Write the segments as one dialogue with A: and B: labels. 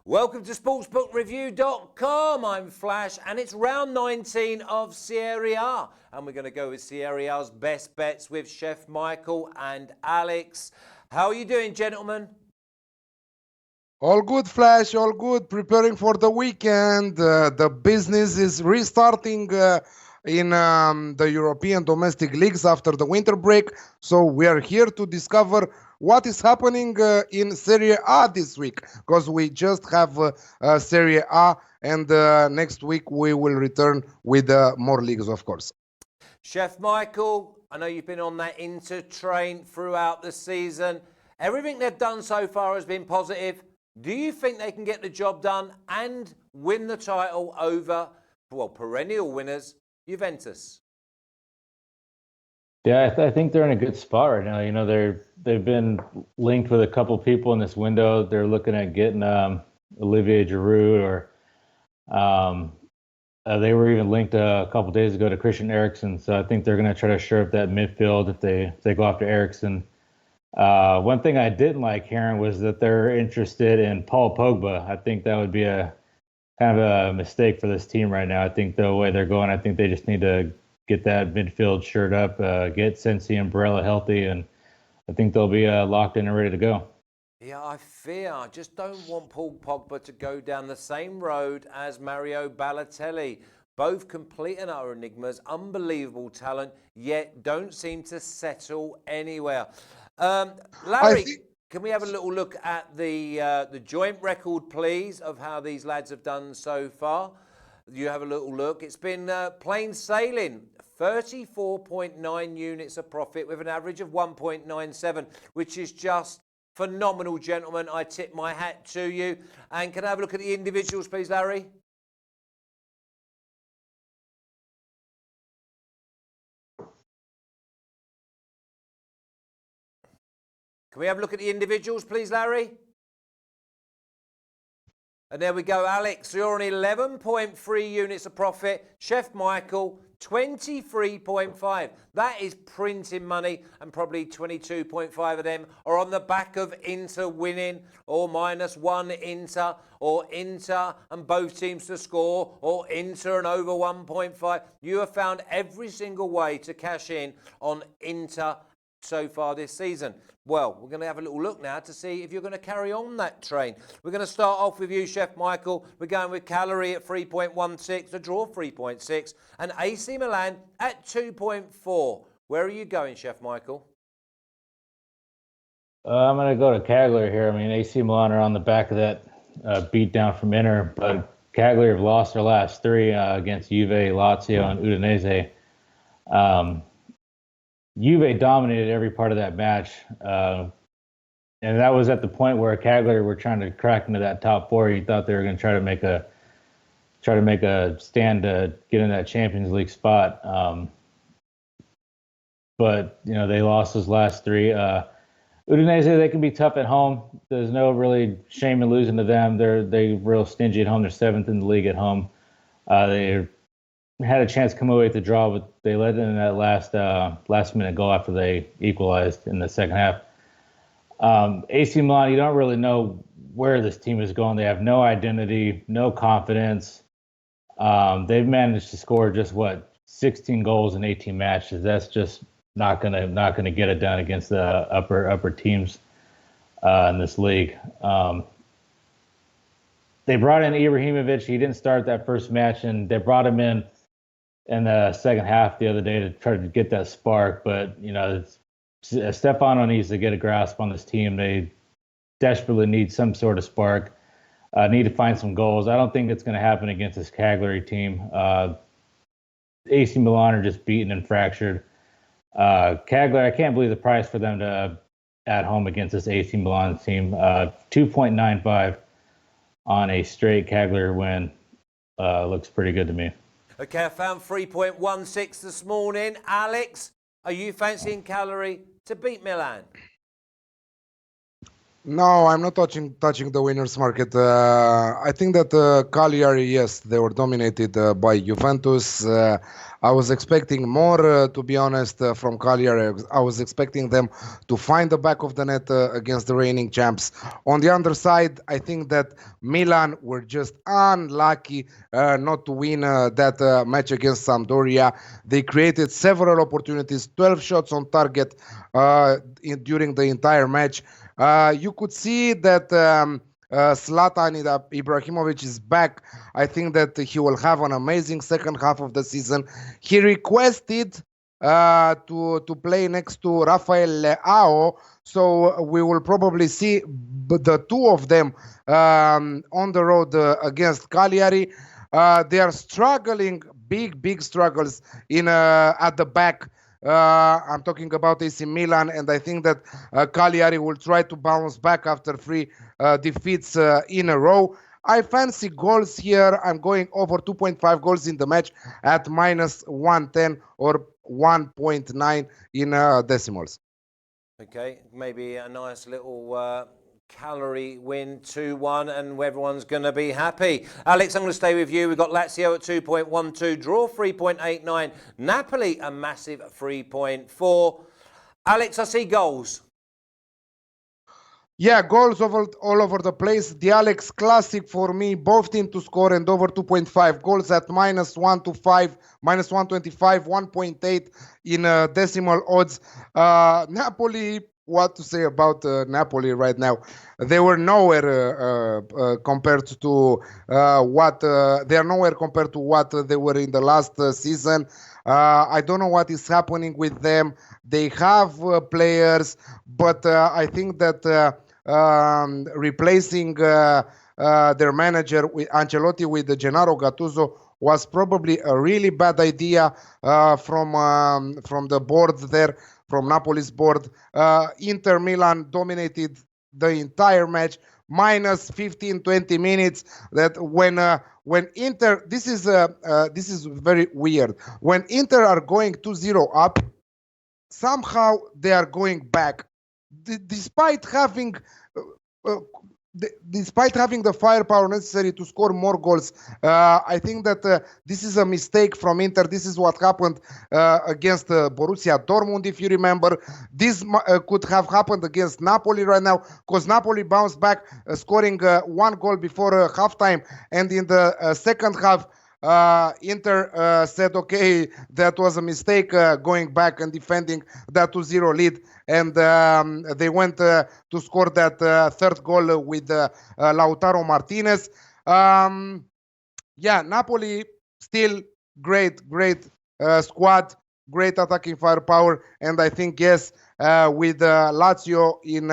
A: Welcome to SportsbookReview.com. I'm Flash, and it's round 19 of Serie A. And we're going to go with Serie A's best bets with Chef Michael and Alex. How are you doing, gentlemen?
B: All good, Flash, all good. Preparing for the weekend. The business is restarting in the European domestic leagues after the winter break. So we are here to discover what is happening in Serie A this week, because we just have Serie A, and next week we will return with more leagues, of course.
A: Chef Michael, I know you've been on that Inter train throughout the season. Everything they've done so far has been positive. Do you think they can get the job done and win the title over, well, perennial winners, Juventus?
C: Yeah, I think they're in a good spot right now. You know, they've been linked with a couple people in this window. They're looking at getting Olivier Giroud, or they were even linked a couple days ago to Christian Eriksen. So I think they're going to try to shore up that midfield if they go after Eriksen. One thing I didn't like hearing was that they're interested in Paul Pogba. I think that would be a kind of a mistake for this team right now. I think the way they're going, I think they just need to get that midfield shored up, get Sensi and Barella healthy, and I think they'll be locked in and ready to go.
A: Yeah, I just don't want Paul Pogba to go down the same road as Mario Balotelli. Both complete and utter enigmas, unbelievable talent, yet don't seem to settle anywhere. Larry, can we have a little look at the joint record, please, of how these lads have done so far? You have a little look. It's been plain sailing. 34.9 units of profit with an average of 1.97, which is just phenomenal, gentlemen. I tip my hat to you. And can I have a look at the individuals, please, Larry? Can we have a look at the individuals, please, Larry? And there we go, Alex. You're on 11.3 units of profit. Chef Michael, 23.5. That is printing money, and probably 22.5 of them are on the back of Inter winning, or -1 Inter, or Inter and both teams to score, or Inter and over 1.5. You have found every single way to cash in on Inter so far this season. Well, we're going to have a little look now to see if you're going to carry on that train. We're going to start off with you, Chef Michael. We're going with Cagliari at 3.16, the draw 3.6, and AC Milan at 2.4. Where are you going, Chef Michael?
C: I'm going to go to Cagliari here. I mean, AC Milan are on the back of that beat down from Inter, but Cagliari have lost their last three against Juve, Lazio, and Udinese. Juve dominated every part of that match, and that was at the point where Cagliari were trying to crack into that top four. You thought they were going to try to make a stand to get in that Champions League spot, but you know they lost those last three. Udinese, they can be tough at home. There's no really shame in losing to them. They're real stingy at home. They're 7th in the league at home. They had a chance to come away with the draw, but they let in that last minute goal after they equalized in the second half. AC Milan, you don't really know where this team is going. They have no identity, no confidence. They've managed to score just 16 goals in 18 matches. That's just not gonna get it done against the upper teams in this league. They brought in Ibrahimovic. He didn't start that first match, and they brought him in the second half the other day to try to get that spark. But, you know, Stefano needs to get a grasp on this team. They desperately need some sort of spark, need to find some goals. I don't think it's going to happen against this Cagliari team. AC Milan are just beaten and fractured. Cagliari, I can't believe the price for them to at home against this AC Milan team. 2.95 on a straight Cagliari win. Looks pretty good to me.
A: Okay, I found 3.16 this morning. Alex, are you fancying Cagliari to beat Milan?
B: No, I'm not touching the winners market. I think that Cagliari, yes, they were dominated by Juventus. I was expecting more, to be honest, from Cagliari. I was expecting them to find the back of the net against the reigning champs. On the other side, I think that Milan were just unlucky not to win that match against Sampdoria. They created several opportunities, 12 shots on target during the entire match. You could see that Zlatan Ibrahimovic is back. I think that he will have an amazing second half of the season. He requested to play next to Rafael Leao, so we will probably see the two of them on the road against Cagliari. They are struggling, big struggles in at the back. I'm talking about AC Milan, and I think that Cagliari will try to bounce back after three defeats in a row. I fancy goals here. I'm going over 2.5 goals in the match at minus 110 or 1.9 in decimals.
A: Okay, maybe a nice little calorie win, 2-1, and everyone's going to be happy. Alex, I'm going to stay with you. We've got Lazio at 2.12, draw 3.89, Napoli a massive 3.4. Alex, I see goals.
B: Yeah, goals all over the place. The Alex Classic for me, both teams to score and over 2.5 goals at minus 1 to 5, minus 125, 1.8 in decimal odds. Napoli, what to say about Napoli right now? They were nowhere compared to what they are nowhere compared to what they were in the last season. I don't know what is happening with them. They have players, but I think that replacing their manager with Ancelotti with Gennaro Gattuso was probably a really bad idea from the board there, from Napoli's board. Inter Milan dominated the entire match, minus 15-20 minutes. That when Inter, this is very weird. When Inter are going 2-0 up, somehow they are going back, despite having the firepower necessary to score more goals. I think that this is a mistake from Inter. This is what happened against Borussia Dortmund, if you remember. This could have happened against Napoli right now, because Napoli bounced back, scoring one goal before halftime, and in the second half, Inter said, okay, that was a mistake, going back and defending that 2-0 lead. And they went to score that third goal with Lautaro Martinez. Yeah, Napoli still great squad, great attacking firepower. And I think, yes, with Lazio in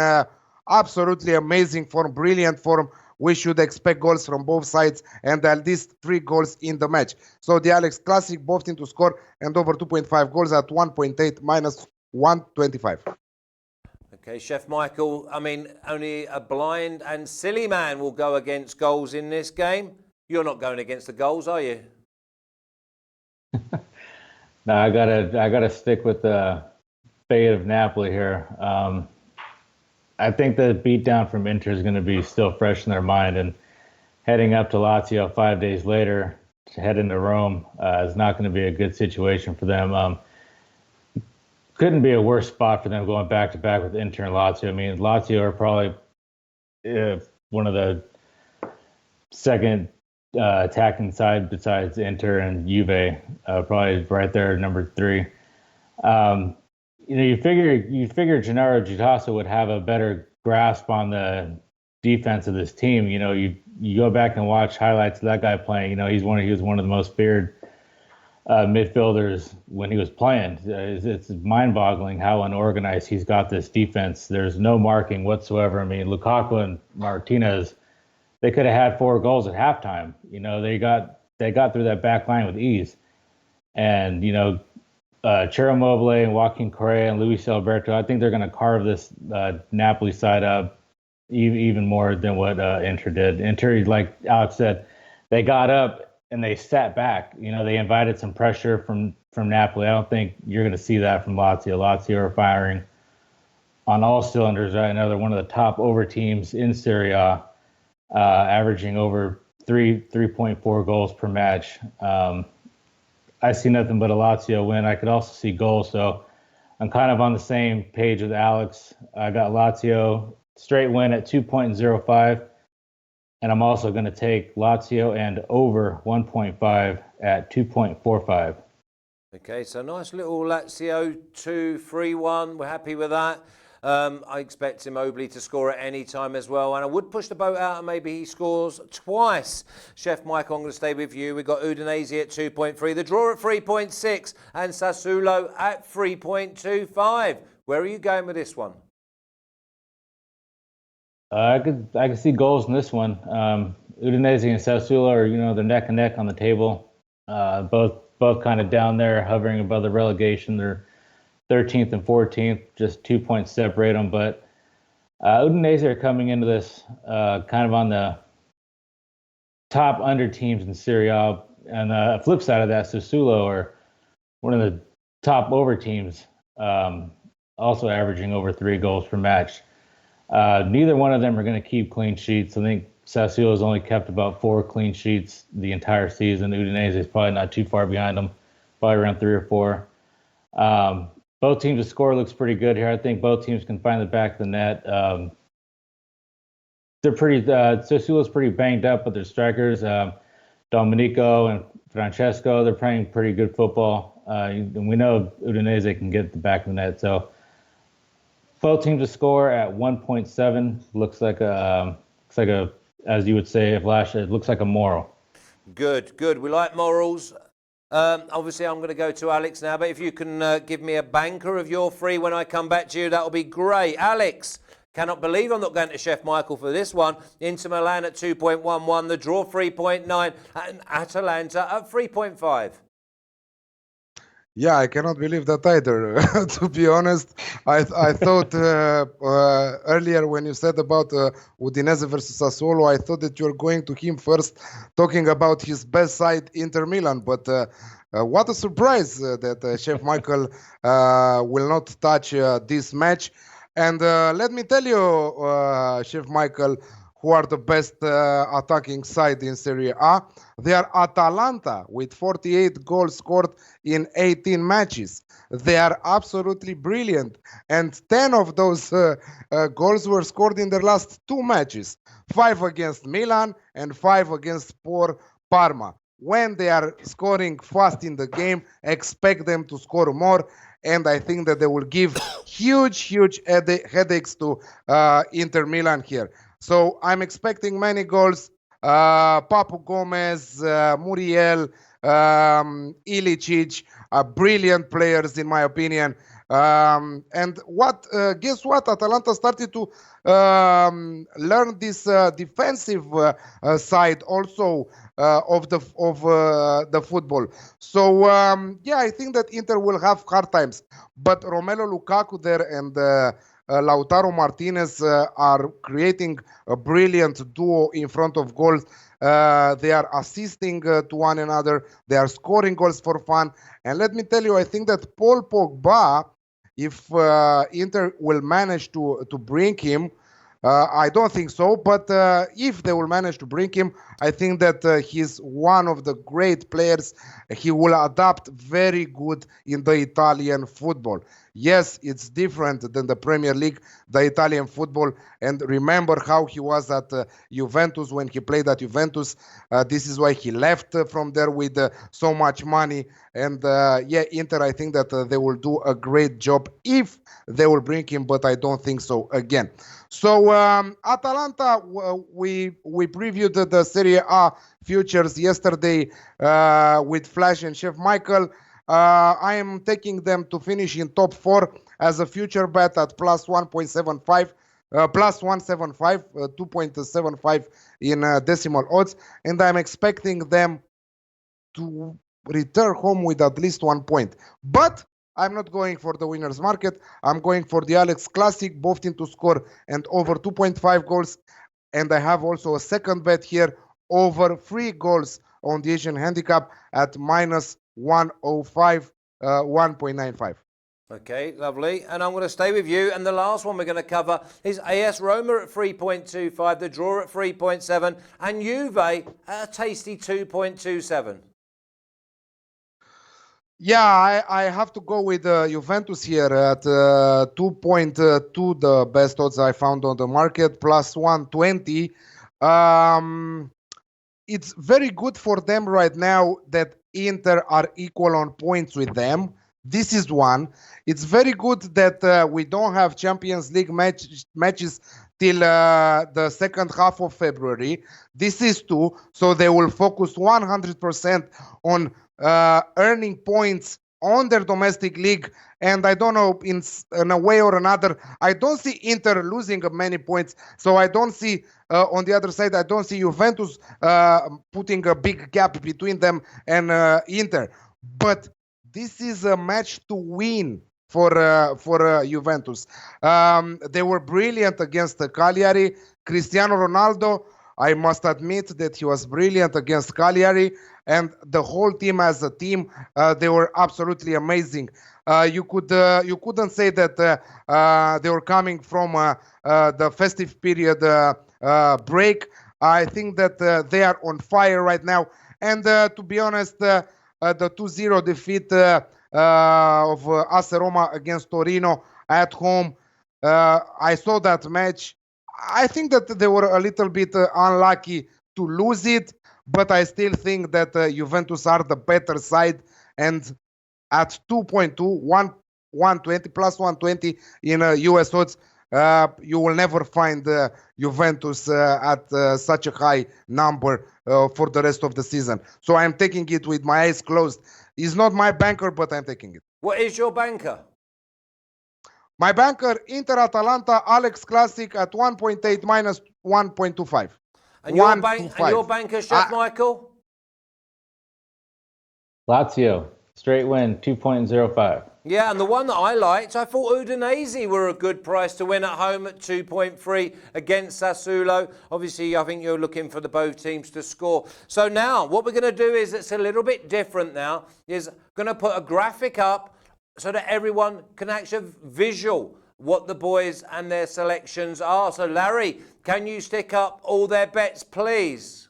B: absolutely amazing form, brilliant form, we should expect goals from both sides and at least 3 goals in the match. So the Alex Classic, both teams to score and over 2.5 goals at 1.8 minus 125.
A: Okay, Chef Michael, I mean, only a blind and silly man will go against goals in this game. You're not going against the goals, are you?
C: No, I gotta stick with the fate of Napoli here. I think the beatdown from Inter is going to be still fresh in their mind, and heading up to Lazio 5 days later to head into Rome is not going to be a good situation for them. Couldn't be a worse spot for them going back to back with Inter and Lazio. I mean, Lazio are probably one of the second attacking side besides Inter and Juve, probably right there, number 3. You figure Gennaro Gattuso would have a better grasp on the defense of this team. You go back and watch highlights of that guy playing. He was one of the most feared midfielders when he was playing. It's mind-boggling how unorganized he's got this defense. There's no marking whatsoever. I mean, Lukaku and Martinez, they could have had 4 goals at halftime. They got through that back line with ease, and Ciro Immobile and Joaquin Correa and Luis Alberto, I think they're going to carve this Napoli side up even more than what Inter did. Inter, like Alex said, they got up and they sat back. They invited some pressure from Napoli. I don't think you're going to see that from Lazio. Lazio are firing on all cylinders right now. They're one of the top over teams in Serie A, averaging over 3.4 goals per match. I see nothing but a Lazio win. I could also see goals, so I'm kind of on the same page with Alex. I got Lazio straight win at 2.05, and I'm also going to take Lazio and over 1.5 at 2.45.
A: Okay, so nice little Lazio 2-3-1. We're happy with that. I expect Immobile to score at any time as well. And I would push the boat out and maybe he scores twice. Chef Michael, I'm going to stay with you. We've got Udinese at 2.3, the draw at 3.6, and Sassuolo at 3.25. Where are you going with this one?
C: I could see goals in this one. Udinese and Sassuolo are, they're neck and neck on the table. Both kind of down there, hovering above the relegation. They're 13th and 14th, just 2 points separate them. But Udinese are coming into this kind of on the top under teams in Serie A. And the flip side of that, Sassuolo are one of the top over teams, also averaging over 3 goals per match. Neither one of them are going to keep clean sheets. I think Sassuolo has only kept about 4 clean sheets the entire season. Udinese is probably not too far behind them, probably around 3 or 4. Both teams' score looks pretty good here. I think both teams can find the back of the net. They're pretty. Sassuolo's pretty banged up, but their strikers, Domenico and Francesco, they're playing pretty good football. And we know Udinese can get the back of the net. So both teams to score at 1.7 looks like a as you would say if last year, it looks like a moral.
A: Good. We like morals. Obviously, I'm going to go to Alex now, but if you can give me a banker of your 3 when I come back to you, that'll be great. Alex, cannot believe I'm not going to Chef Michael for this one. Inter Milan at 2.11, the draw 3.9, and Atalanta at 3.5.
B: Yeah, I cannot believe that either. To be honest, I thought earlier when you said about Udinese versus Sassuolo, I thought that you were going to him first, talking about his best side, Inter Milan. But what a surprise that Chef Michael will not touch this match. And let me tell you, Chef Michael, who are the best attacking side in Serie A. They are Atalanta with 48 goals scored in 18 matches. They are absolutely brilliant. And 10 of those goals were scored in their last 2 matches. 5 against Milan and 5 against poor Parma. When they are scoring fast in the game, expect them to score more. And I think that they will give huge headaches to Inter Milan here. So I'm expecting many goals. Papu Gomez, Muriel, Ilicic, brilliant players in my opinion. And guess what? Atalanta started to learn this defensive side also of the football. So yeah, I think that Inter will have hard times. But Romelu Lukaku there and Lautaro Martinez are creating a brilliant duo in front of goals. They are assisting to one another. They are scoring goals for fun. And let me tell you, I think that Paul Pogba, if Inter will manage to bring him, I don't think so, but if they will manage to bring him, I think that he's one of the great players. He will adapt very good in the Italian football. Yes, it's different than the Premier League, the Italian football. And remember how he was at Juventus when he played at Juventus. This is why he left from there with so much money. And yeah, Inter, I think that they will do a great job if they will bring him, but I don't think so again. So Atalanta, we previewed the Serie A futures yesterday with Flash and Chef Michael. I am taking them to finish in top 4 as a future bet at plus 1.75, plus 175, 2.75 in decimal odds. And I'm expecting them to return home with at least 1 point. But I'm not going for the winner's market. I'm going for the Alex Classic, both teams to score and over 2.5 goals. And I have also a second bet here, over 3 goals on the Asian handicap at minus 105, 1.95.
A: Okay, lovely. And I'm going to stay with you. And the last one we're going to cover is AS Roma at 3.25, the draw at 3.7, and Juve at a tasty 2.27.
B: Yeah, I have to go with Juventus here at 2.2, the best odds I found on the market, plus 120. It's very good for them right now that Inter are equal on points with them. This is one. It's very good that we don't have Champions League matches till the second half of February. This is two. So they will focus 100% on earning points on their domestic league. And I don't know, in a way or another, I don't see Inter losing many points. So I don't see, on the other side, I don't see Juventus putting a big gap between them and Inter. But this is a match to win for Juventus. They were brilliant against Cagliari. Cristiano Ronaldo, I must admit that he was brilliant against Cagliari, and the whole team as a team, they were absolutely amazing. You couldn't say that they were coming from the festive period break. I think that they are on fire right now. And to be honest, the 2-0 defeat of AS Roma against Torino at home, I saw that match. I think that they were a little bit unlucky to lose it, but I still think that Juventus are the better side. And at 2.2, 120 plus 120 in US odds, you will never find Juventus at such a high number for the rest of the season. So I'm taking it with my eyes closed. He's not my banker, but I'm taking it.
A: What is your banker?
B: My banker, Inter Atalanta, Alex Classic at 1.8 minus 1.25.
A: And your banker, Chef Michael?
C: Lazio, straight win, 2.05.
A: Yeah, and the one that I liked, I thought Udinese were a good price to win at home at 2.3 against Sassuolo. Obviously, I think you're looking for the both teams to score. So now, what we're going to do is, it's a little bit different now, is going to put a graphic up so that everyone can actually visual what the boys and their selections are. So, Larry, can you stick up all their bets, please?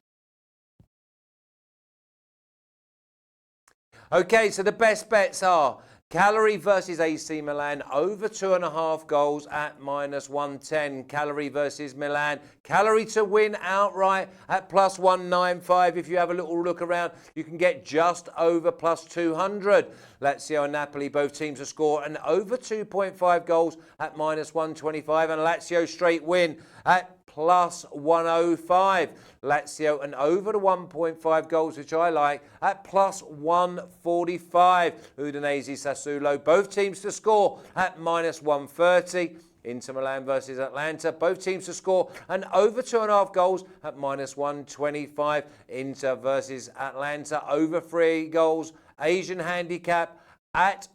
A: Okay, so the best bets are Cagliari versus AC Milan, over 2.5 goals at minus 110. Cagliari versus Milan. Cagliari to win outright at plus 195. If you have a little look around, you can get just over plus 200. Lazio and Napoli, both teams to score, and over 2.5 goals at minus 125. And Lazio straight win at plus 105. Lazio and over the 1.5 goals, which I like, at plus 145. Udinese, Sassuolo, both teams to score at minus 130. Inter Milan versus Atlanta, both teams to score and over 2.5 goals at minus 125. Inter versus Atlanta, over 3 goals. Asian handicap at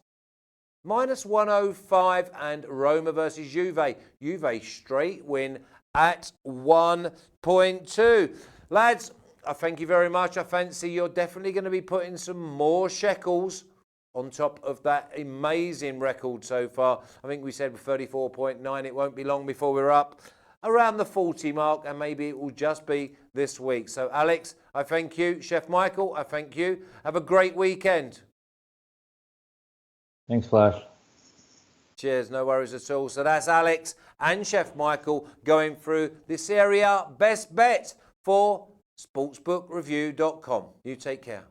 A: minus 105. And Roma versus Juve. Juve straight win at 1.2. Lads, I thank you very much. I fancy you're definitely going to be putting some more shekels on top of that amazing record so far. I think we said 34.9. It won't be long before we're up around the 40 mark, and maybe it will just be this week. So, Alex, I thank you. Chef Michael, I thank you. Have a great weekend.
C: Thanks, Flash.
A: Cheers, no worries at all. So that's Alex and Chef Michael going through the Serie A best bet for sportsbookreview.com. You take care.